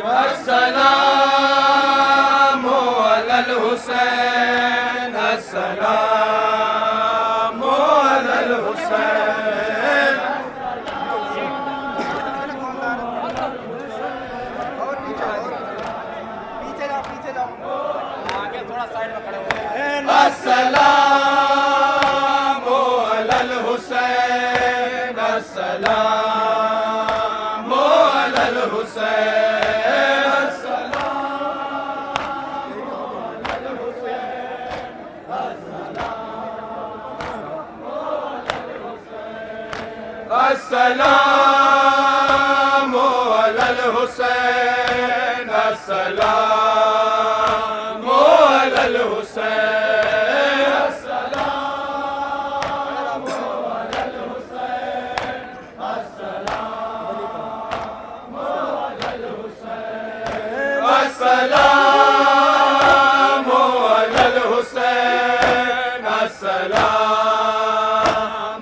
السلام علی الحسین السلام علی الحسین السلام علی الحسین السلام علی الحسین السلام علی الحسین السلام علی الحسین السلام علی الحسین السلام علی الحسین السلام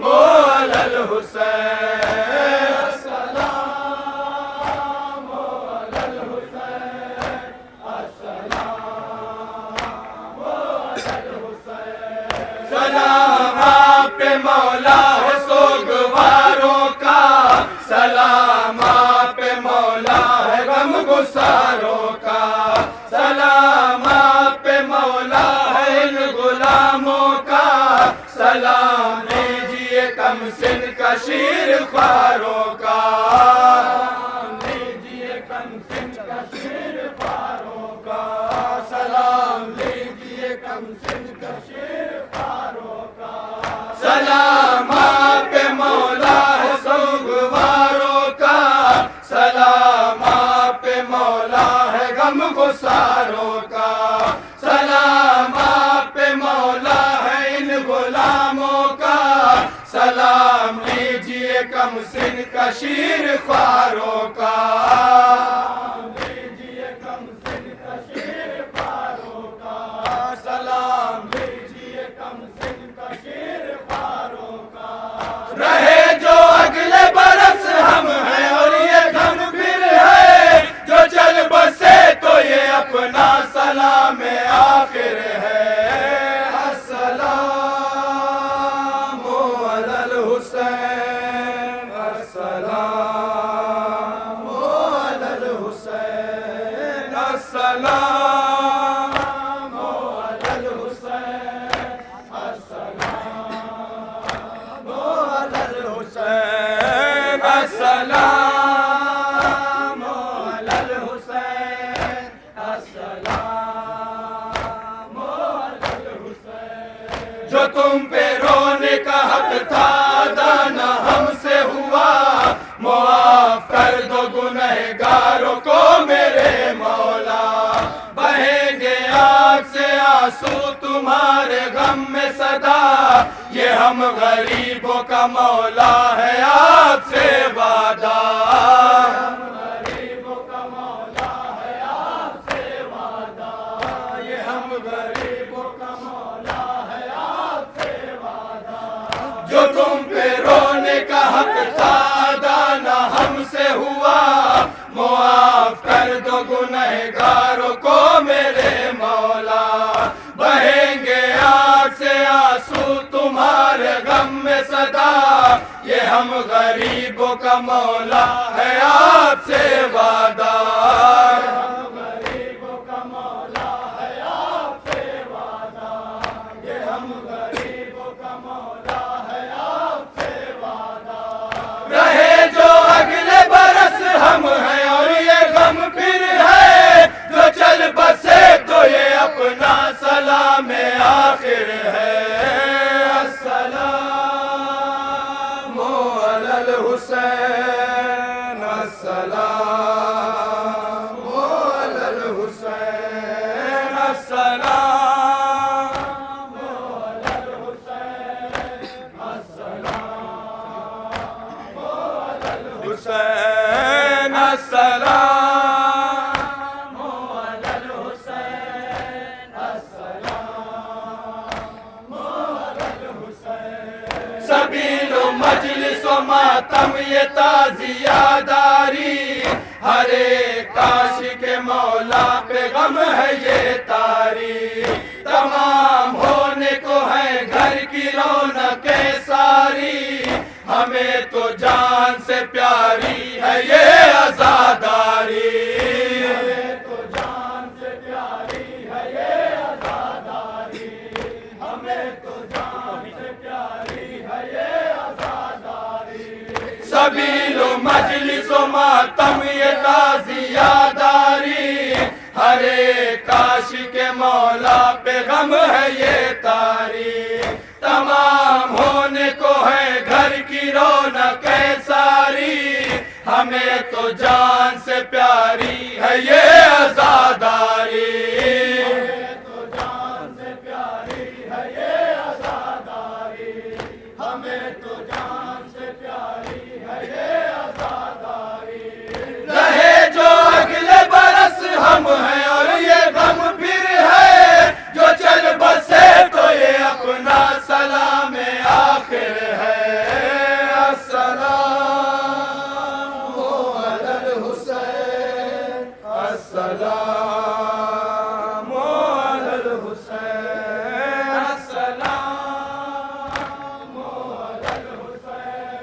علی الحسین السلام علی الحسین سلام آپ پہ مولا ہے سوگواروں کا سلام آپ پہ مولا ہے غم گساروں کا سلام آپ پہ مولا ہے ان غلاموں کا سلام لیجیے کم سن کا شیر خواروں کا لیجیے کم سن کا شیر خواروں کا سلام لیجیے کم سن کا شیر خواروں کا سلام آپ پہ مولا ہے سوگواروں کا سلام آپ پہ مولا ہے غم گساروں کا سلام آپ پہ مولا ہے ان غلاموں کا سلام لیجیے کم سن کا شیر خواروں کا لیجیے کم سن کا شیر خواروں کا سلام لیجیے کم سن کا شیر خواروں کا رہے جو اگلے برس ہم ہیں اور یہ غم پھر ہے جو چل بسے تو یہ اپنا سلام آخر ہے السلام علی الحسین السلام علی الحسین السلام علی الحسین السلام علی الحسین السلام علی الحسین السلام علی الحسین جو تم پہ رونے کا حق تھا ادا نہ ہم سے ہوا معاف کر دو گنہگاروں کو میرے مولا بہیں گے آنکھ سے آنسو تمہارے غم میں صدا یہ ہم غریبوں کا مولا ہے آپ سے وعدہ ہم غریبوں کا مولا ہے آپ سے وعدہ یہ ہم غریبوں کا مولا ہے آپ سے وعدہ جو تم پہ رونے کا حق تھا ادا نہ ہم سے ہوا معاف کر دو گنہگاروں کو میرے مولا بہیں گے آنکھ سے آنسو تمہارے غم میں صدا یہ ہم غریبوں کا مولا ہے آپ سے وعدہ ہم غریبوں کا مولا ہے آپ سے وعدہ یہ ہم غریبوں کا مولا ہے آپ سے وعدہ رہے جو اگلے برس ہم ہیں اور یہ غم پھر ہے جو چل بسے تو یہ اپنا سلام آخر ہے السلام علی الحسین السلام علی الحسین السلام علی الحسین السلام علی الحسین السلام علی الحسین السلام علی الحسین سبیل و مجلس و ماتم یہ تعزیہ داری ہر ایک عاشق مولا پہ غم ہے یہ تاری، تمام ہونے کو ہے گھر کی رونق ساری، ہمیں تو جان سے پیاری ہے یہ عزاداری، ہمیں تو جان سے پیاری ہے یہ عزاداری، ہمیں تو جان سے پیاری ہے یہ عزاداری، سبیل و مجلس و ماتم یہ تعزیہ، ہر ایک عاشق مولا پہ غم ہے یہ تاری، تمام ہونے کو ہے گھر کی رونق ساری، ہمیں تو جان سے پیاری ہے یہ عزاداری، ہمیں تو جان سے پیاری ہے یہ عزاداری، ہمیں تو جان سے پیاری ہے یہ عزاداری، رہے جو اگلے برس ہم ہیں اور یہ غم پھر ہے، جو چل بسے تو یہ اپنا سلام آخر ہے، السلام علی الحسین، السلام علی الحسین، السلام علی الحسین،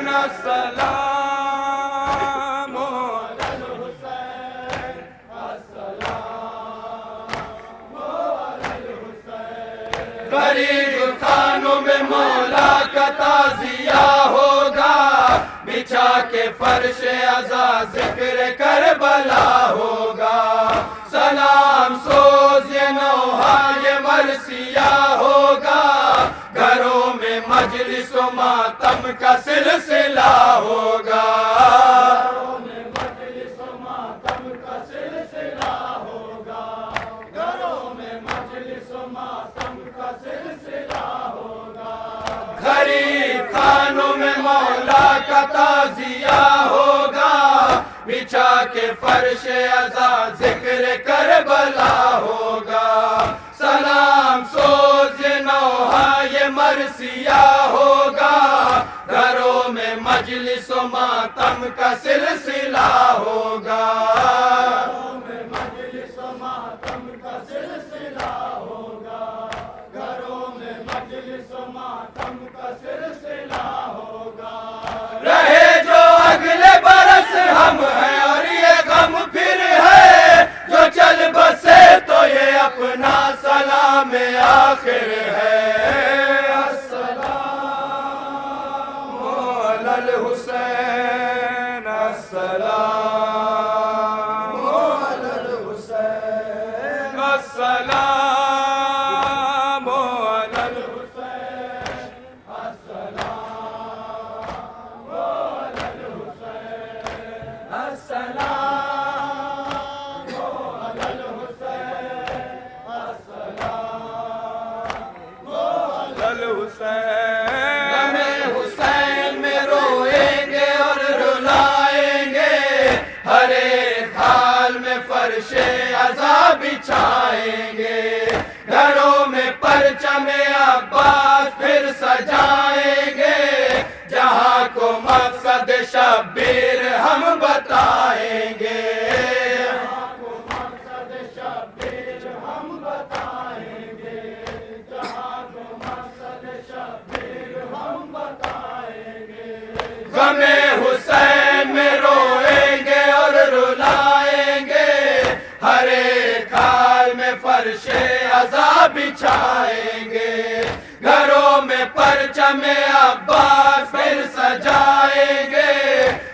السلام علی الحسین، السلام غریب خانوں میں مولا کا تعزیہ ہوگا، بچھا کے فرش عزا ذکر کربلا ہوگا، سلام سوز یہ نوحہ یہ مرثیہ ہوگا، گھروں میں مجلس و ماتم کا سلسلہ ہوگا، گھروں میں مجلس و ماتم کا سلسلہ ہوگا، گھروں میں مجلس و ماتم کا سلسلہ ہوگا، غریب خانوں میں مولا کا تعزیہ ہوگا، بچھا کے فرش عزا ذکر کربلا ہوگا، سلام سوز یہ نوحہ یہ مرثیہ ہوگا، گھروں میں مجلس و ماتم کا سلسلہ ہوگا، گھروں میں مجلس و ماتم کا سلسلہ ہوگا، گھروں میں مجلس و ماتم کا سلسلہ ہوگا، رہے جو اگلے برس ہم ہیں اور یہ غم پھر ہے، جو چل بسے تو یہ اپنا سلام آخر ہے، السلام علی الحسین، السلام علی الحسین، السلام علی الحسین، السلام علی الحسین، السلام علی الحسین، السلام علی الحسین، غم حسین میں روئیں گے اور رلائیں گے، ہر ایک حال میں فرش عزا بچھائیں گے، گھروں میں پرچم عباس پھر سجائیں گے، جہاں کو مقصد شبیر ہم بتائیں گے، جہاں کو مقصد شبیر ہم بتائیں گے، جہاں کو مقصد شبیر ہم بتائیں گے، غم حسین میں روئیں گے اور رلائیں گے، ہر ایک حال میں فرش عزا بچھائیں گے، گھروں میں پرچم عباس پھر سجائیں گے،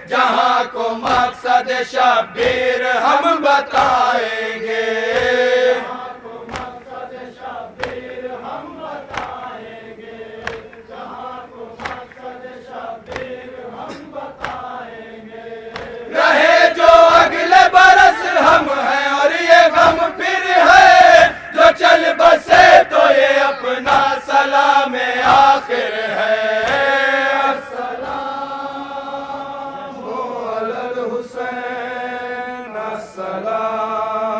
جہاں کو مقصد شبیر ہم بتائیں گے، جہاں کو مقصد شبیر ہم بتائیں گے، جہاں کو مقصد شبیر ہم بتائیں گے، رہے جو اگلے برس ہم ہیں اور یہ غم پھر ہے، جو چل بسے تو یہ اپنا سلام آخر ہے، السلام علی الحسین، السلام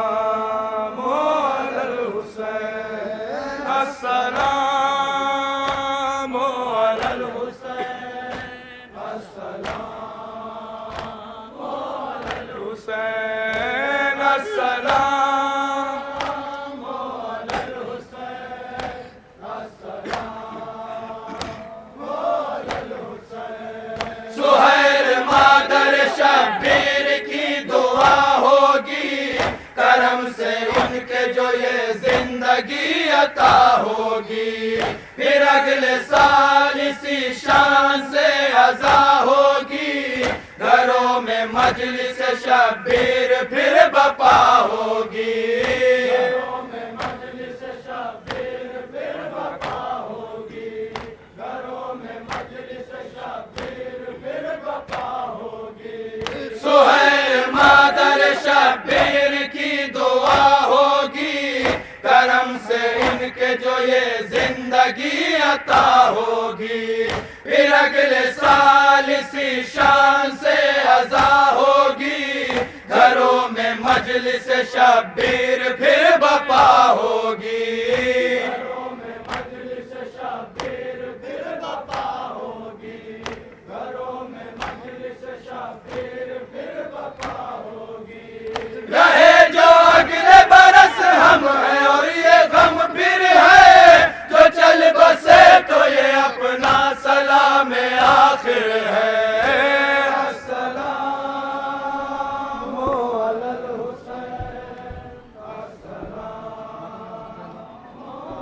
جو یہ زندگی عطا ہوگی، پھر اگلے سال اسی شان سے عزا ہوگی، گھروں میں مجلس شبیر پھر بپا ہوگی، گھروں میں مجلس شبیر پھر بپا ہوگی، گھروں میں مجلس شبیر پھر بپا ہوگی، سہیل مادر شبیر کی دعا ہوگی، کرم سے ان کے جو یہ زندگی عطا ہوگی، پھر اگلے سال اسی شان سے عزا ہوگی، گھروں میں مجلس شبیر پھر بپا ہوگی، گھروں میں مجلس شبیر پھر بپا ہوگی، گھروں میں مجلس شبیر پھر بپا ہوگی، رہے جو اگلے برس ہم ہیں اور یہ غم پھر ہے، جو چل بسے تو یہ اپنا سلام آخر ہے، السلام علی الحسین، السلام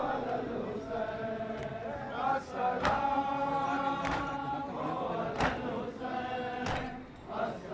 علی الحسین، السلام علی الحسین، السلام علی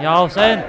یا حسین